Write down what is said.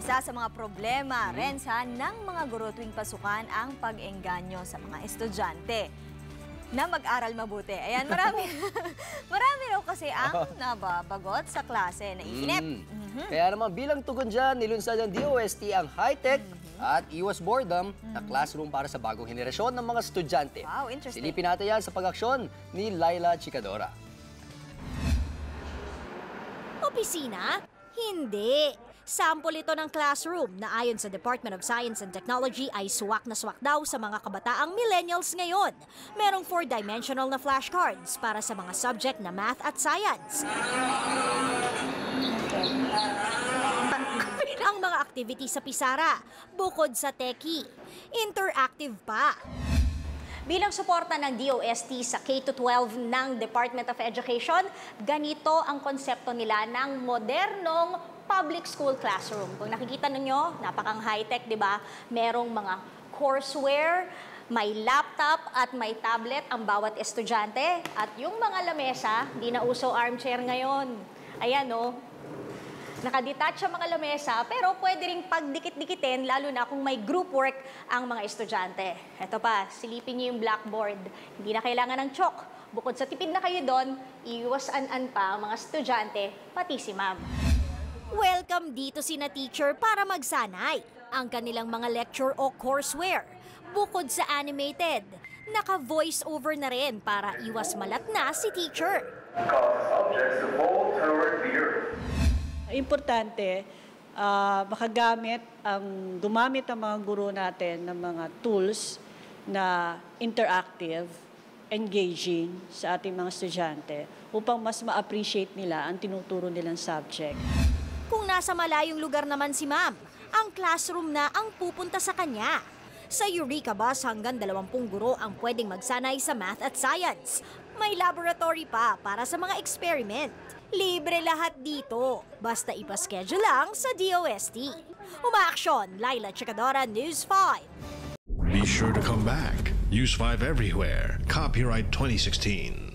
Isa sa mga problema, Renza, ng mga guro tuwing pasukan ang pag-engganyo sa mga estudyante na mag-aral mabuti. Ayan, marami raw kasi ang nababagot sa klase, naiinip. Kaya naman bilang tugon dyan, nilunsad ng DOST ang high-tech at iwas boredom na classroom para sa bagong henerasyon ng mga estudyante. Wow, interesting. Silipin natin yan sa pag-aksyon ni Laila Chicadora. Opisina? Hindi. Sample ito ng classroom na ayon sa Department of Science and Technology ay suwak na suwak daw sa mga kabataang millennials ngayon. Merong 4-dimensional na flashcards para sa mga subject na math at science. Ang mga activity sa Pisara, bukod sa techie, interactive pa. Bilang suporta ng DOST sa K-12 ng Department of Education, ganito ang konsepto nila ng modernong public school classroom. Kung nakikita ninyo, napakang high-tech, di ba? Merong mga courseware, may laptop at may tablet ang bawat estudyante. At yung mga lamesa, di na uso armchair ngayon. Ayan, no? Nakadetach ang mga lamesa, pero pwede ring pagdikit-dikitin, lalo na kung may group work ang mga estudyante. Ito pa, silipin niyo yung blackboard. Hindi na kailangan ng chalk. Bukod sa tipid na kayo doon, iwas-an-an pa ang mga estudyante, pati si ma'am. Welcome dito sina teacher para magsanay. Ang kanilang mga lecture o courseware. Bukod sa animated, naka-voice over na rin para iwas malat na si teacher. Importante, gumamit ang mga guro natin ng mga tools na interactive, engaging sa ating mga estudyante upang mas ma-appreciate nila ang tinuturo nilang subject. Kung nasa malayong lugar naman si ma'am, ang classroom na ang pupunta sa kanya. Sa Eureka Bus, hanggang 20 guro ang pwedeng magsanay sa math at science. May laboratory pa para sa mga experiment. Libre lahat dito, basta ipaschedule lang sa DOST. Umaaksyon, Laila Chicadora, News 5. Be sure to come back. News 5 everywhere. Copyright 2016.